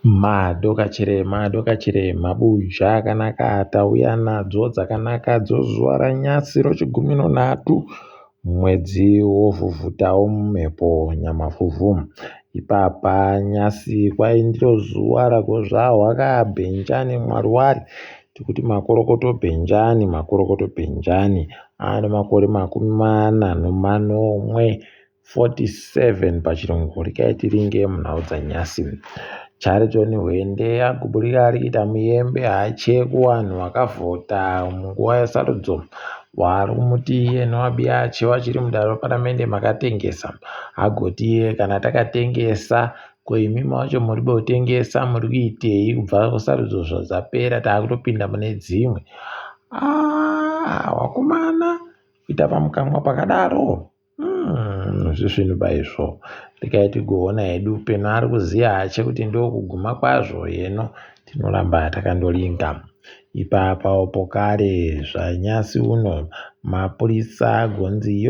Madokachere mabuja akanaka atauya nadzo dzakanaka zuva ranyasi rochigumi nonhatu mwedzi wovhuvhutawo mumhepo nyamavhuvhu. Ipapa nyasi kwai ndiro zuva rakozvarwa kaBhenjani Mwarwari, tikuti makorokoto Bhenjani ane makore 41 47 pachirungu. Rikai tiringe munhau dzanyasi. Chariton Hwende aguburika ari kuita muyembe haacheku vanhu vakavhota munguva yesarudzo vari kumuti iye Noabiya achewa achiri mudare reparamende makatengesa agoti iye kana takatengesa ko imi macho muri kutengesa muri kuitei kubva kusarudzo zvadzapera taakutopinda mune dzimwe. Wakomana kuita pamukamwa pakadaro zvinhu baizvo. Rekai tigoona hedu peno ari kuziya hache kuti ndokuguma kwazvo yeno tinoramba takandolinga. Ipapa pokare zvanyasi uno mapurisa agonzi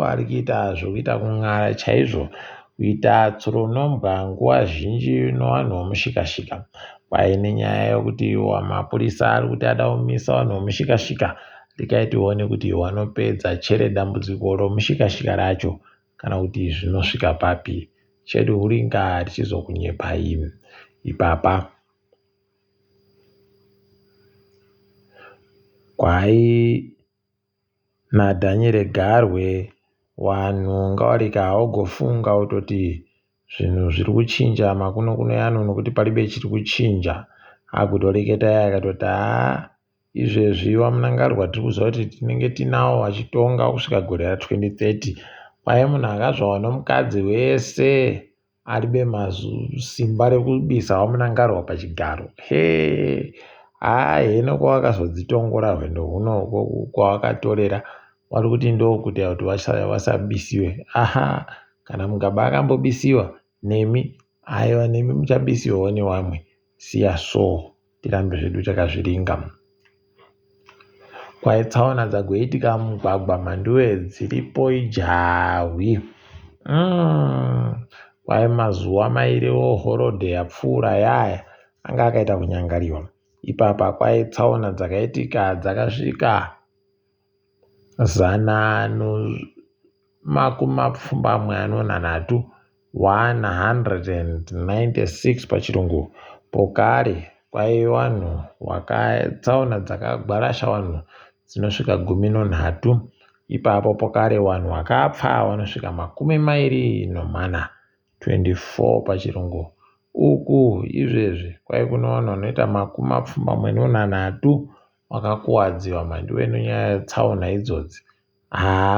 ari kuita zvokuita kung'ara chaizvo, kuita tsuronombwa nguva zhinji nevanhu vomushikashika. Kwai nenyaya yokuti mapurisa ari kuti ada kumisa vanhu vomushikashika. Rekai tione kuti vanopedza chere dambudziko romushikashika racho kana kuti zvinosvika papi. Chedu huringa tichizokunyepai. Ipapa kwai naDhaniel Garwe vanhu ngavarika hawagofunga kutoti zvinhu zviri kuchinja makuno kuno yano nokuti palibe chiri kuchinja. Akutoreketa akatoti izvezvi wamunangarwa tiri kuziva kuti tinenge tinawo vachitonga kusvika gore ra2030. Kwai munhu akazvawa nomukadzi wese aribe simba rekubisa wamunangarwa pachigaro. Heno kwawakazodzitongora rwendo huno kwawakatorera wari kuti ndokuti vasabisiwe. Kana mugaba akambobisiwa nemi aiwa nemi muchabisiwawo nevamwe. Siya so tirambe zvedu takazviringa. Kwai tsaona dzagoitika mugwagwa mhanduwe dziripo ijawi. Kwai mazuva mairiwo horodhe yapfuura yaya anga akaita kunyangariwa. Ipapa kwai tsaona dzakaitika dzakasvika 196 pachirungu. Pokare kwai vanhu tsaona dzakagwarasha vanhu dzinosvika 13. Ipapo pokare vanhu vakapfa vanosvika 24 pachirungu. Uku izvezvi kwai kuno vanhu vanoita 23 vakakuwadziwa mhanduwe nenyaya yetsaona idzodzi.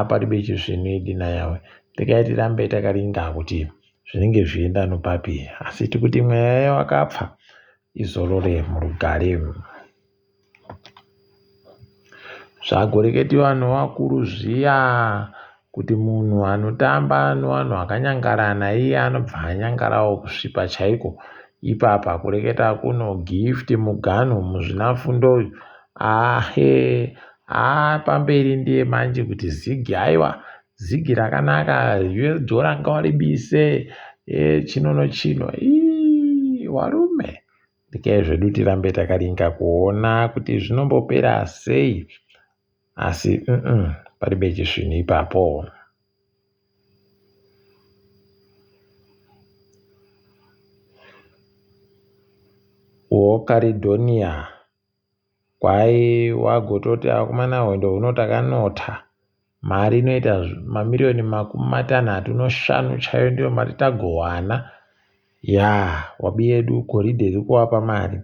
Palibe chizvinoidina yawe. Rekai tirambe takaringa kuti zvinenge zvichienda nopapi, asi tikuti mweya wakapfa izorore murugare. Zvagoreketiwa nevakuru zviya kuti munhu anotamba nevanhu vakanyangarana iye anobva anyangarawo kusvipa chaiko. Ipapa kureketa kuno gift muganhu muzvinafundo pamberi ndiye manje kuti zigi aiwa zigi rakanaka US$ ngavaribise chino warume. Rekai zvedu tirambe takaringa kuona kuti zvinombopera sei, asi palibe chisvino ipapo. Caledoniya kwai wagototi akomana hwendo huno takanota, mari inoita mamirioni 65 chaiyo ndiyo mari tagowana. Wabi yedu goridhe riri kuvapa mari.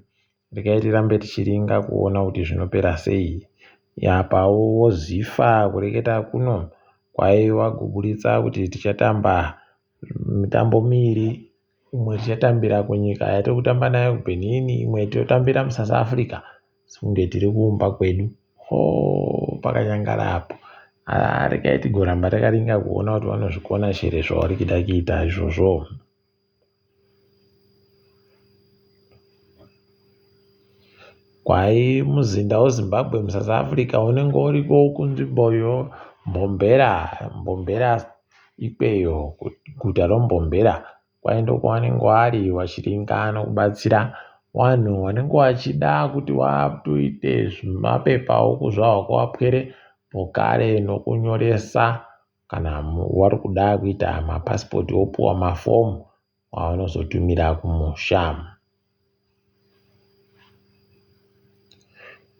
Rekai tirambe tichiringa kuona kuti zvinopera sei. Pawo zifa kureketa kuno kwai wagoburitsa kuti tichatamba mitambo miviri. Imwe tichatambira kunyika yatiri kutamba nayo kuBenin, imwe totambira muSouth Africa. Sekunge tiri kuumba kwedu pakanyangarapo. Rekai tigoramba takaringa kuona kuti vanozvikona chere zvavari kuda kuita izvozvo. Kwai muzinda weZimbabwe muSouth Africa unenge uriko kunzvimboyo Mbombela ikweyo, guta reMbombela kwaindokuwanenge vari vachiringana kubatsira vanhu vanenge vachida kuti vatoite zvimapepa uku zvahwako vapwere mukare nokunyoresa kana vari kuda kuita mapasipoti opuwa mafomu avanozotumira kumusha.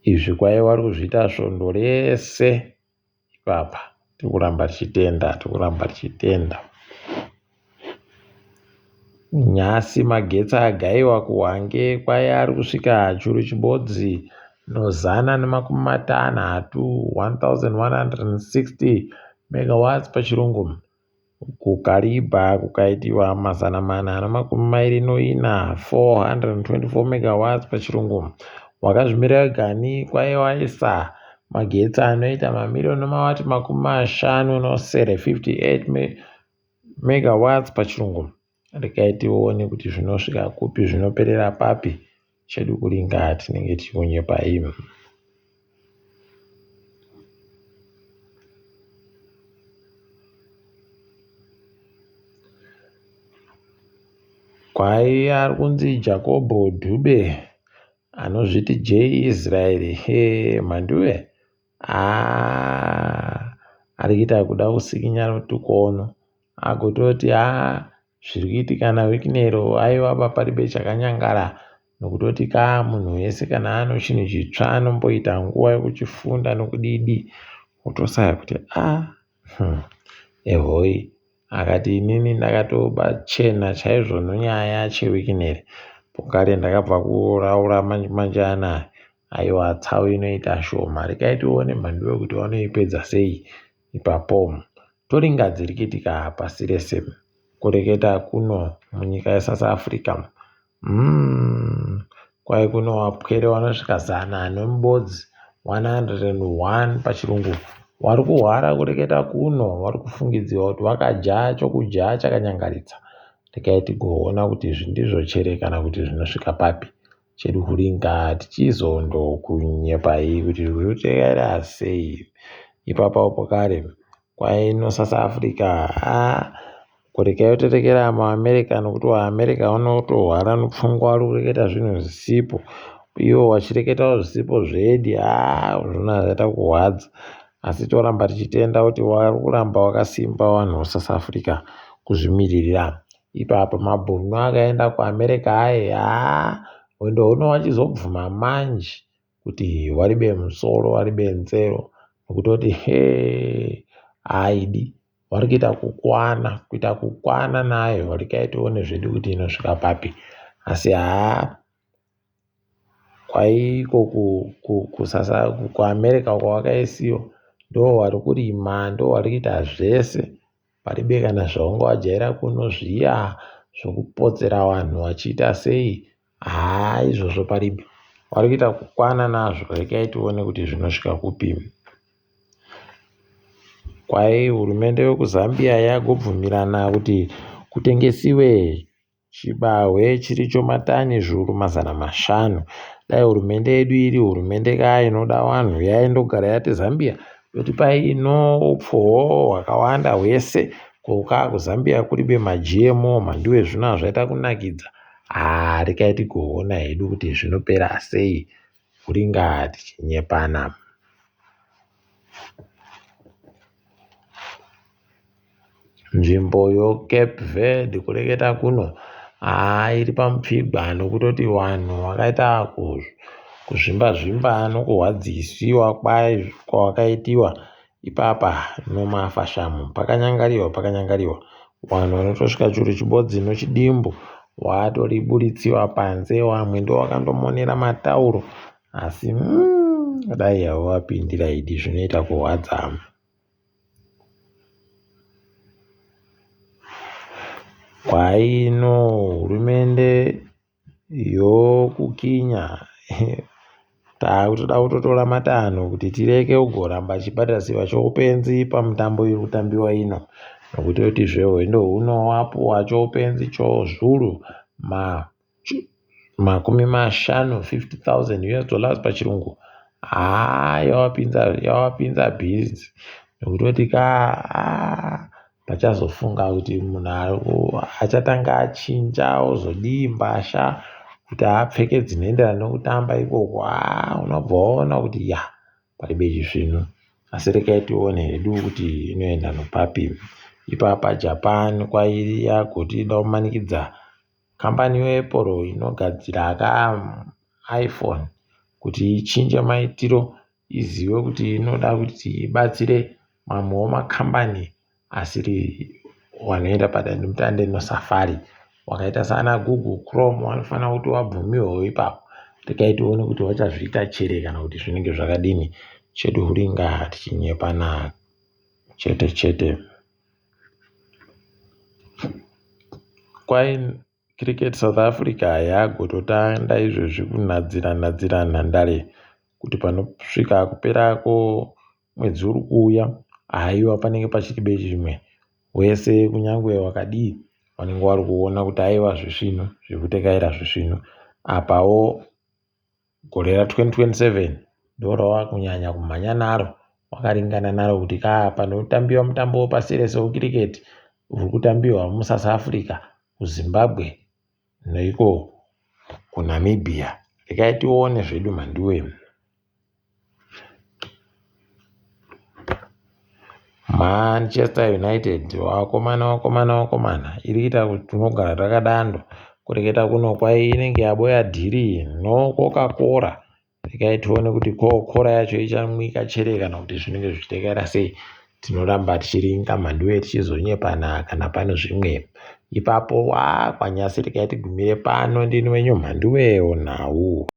Izvi kwaiva vari kuzviita svondo rese ipapa. Tikuramba tichitenda. Nyasi magetsi agaiwa kuhwange kwaiya ari kusvika churu chibodzi nozana nemakumi matanhatu 1160 megawatts pachirungu. Kukaribha kukaitiwa mazana mana namakumi mairi noina 424 megawatts pachirungu. Wakazvimirira gani kwaiwaisa magetsi anoita mamiriyoni namawati makumi mashanu nosere 58 megawatts pachirungu. Regai tione kuti zvinosvika kupi zvinoperera papi. Chedu kuringa tinenge tichiunyepa imi. Kwaiya ari kunzi Jacobo Dube anozviti J Israel mhanduwe ari kuita kuda kusikinya mutukono agototi zviri kuitika nawiki nero aivaba paribe chakanyangara nokutoti munhu wese kana ano chinhu chitsva anomboita nguva yekuchifunda nokudidi kutosaya kuti ehoi akati inini ndakatobachena chaizvo nonyaya chewiki neri pokare ndakabva kuraura manje anaya aiwa tsawi inoita shoma. Regai tione mhanduwe kuti vanoipedza sei ipapo. Toringa dziri kuitika pasi rese kureketa kuno munyika yeSouth Africa kwai kuno vapwere vanosvika zana nemubodzi 101 pachirungu vari kuhwara kureketa kuno vari kufungidziwa kuti vakadya chokudya chakanyangaridza. Regai tigoona kuti izvi ndizvo chere kana kuti zvinosvika papi. Chedu kuringa tichizokunyepa iyi kuti zvirikuteera sei. Ipapo pokare kwaino South Africa kuregai kutotekera maAmerica nokuti vaAmerica vanotohwara nepfungwa vari kureketa zvinhu zvisipo ivo vachireketawo zvisipo zvedi zvona zvaita kuhwadza asi toramba tichitenda kuti vari kuramba vakasimba vanhu veSouth Africa kuzvimiririra. Ipapo mabhunu akaenda kuAmerica ndo vachizobvuma manje kuti waribe musoro waribe nzero nokutoti aidi vari kuita kukwana nayo. Regai tione zvedu kuti inosvika papi asi kwaiko kuAmerica kwavakaisiwa ndo vari kurima ndo vari kuita zvese paribe kana zvaungajaira kuno zviya zvokupotsera vanhu vachiita sei izvozvo paribe vari kuita kukwana nazvo. Regai tione kuti zvinosvika kupi. Kwai hurumende yekuZambia yagobvumirana kuti kutengesiwe chibahwe chiricho matani zviuru 500. Dai hurumende yedu iri hurumende kaya inoda vanhu yaindogara yati Zambia kuti paino upfuwo hwakawanda hwese kukaa kuZambia kuribe maGMO mhanduwe zvino zvaita kunakidza. Regai tigoona hedu kuti zvinopera sei kuringa tichinyepana. Nzvimbo yoCape Verde kureketa kuno iri pamupfigwa nokutoti vanhu vakaita kuzvimba nokuhwadzisiwa kwavakaitiwa ipapa nomafashamu pakanyangariwa vanhu vanotosvika churu chibodzi nochidimbu vatoriburutsiwa panze vamwe ndo vakandomonera matauro asi dai havo vapindira idi zvinoita kuhwadza. Kwaino hurumende yokukinya takutoda kutotora matanho kuti tireke kugoramba chibatirasiwa choupenzi pamutambo iri kutambiwa ino nokuti kuti zvehwendo huno wapuwa choupenzi chozvuru 50,000 US$ pachirungu yawapinza bhizi nokuti pachazofunga kuti munhu achatanga achinja ozodii mbasha kuti apfeke dzinoenderana nekutamba ikoko, unobva waona kuti palibe chizvino. Asi regai tione hedu kuti inoenda nopapi. Ipapa Japan yagoti ida kumanikidza kambani yeApple inogadzira iPhone kuti ichinje maitiro, izive kuti inoda kuti ibatsire mamwewo makambani asiri wanoenda padandemutande noSafari wakaita sana Google Chrome wanofanira kuti wabvumirwawo ipapo. Regai tione kuti wachazviita chere kana kuti zvinenge zvakadini. Chedu huringa tichinyepana chete chete. Cricket South Africa yagototanda izvezvi kunadzira nhandare kuti panosvika kuperako mwedzi uri kuuya, haiwa panenge pachiribe chimwe. Wese kunyange wakadii vanenge vari kuona kuti aiwa zvisvino zvekutekaira zvisvino. Apawo gore ra2027 ndorava kunyanya kumhanya naro, wakaringana naro kuti panotambiwa mutambo wepasi wecricket uri kutambiwa muSouth Africa, kuZimbabwe neiko kuNamibia. Regai tione zvedu mhandiwe. Manchester United wakomana iri kuita kuti tinogara takadando kureketa kuno kwai inenge yaboya dhiri no Coca-Cola. Regai tione kuti Coca-Cola yacho ichamwika chere kana kuti zvinenge zvichitekaira sei. Tinoramba tichiringa mhandiwe tichizonyepana kana pane zvimwe. Ipapo kwanyasi regai tigumire pano. Ndini wenyu mhandiwewo nhau.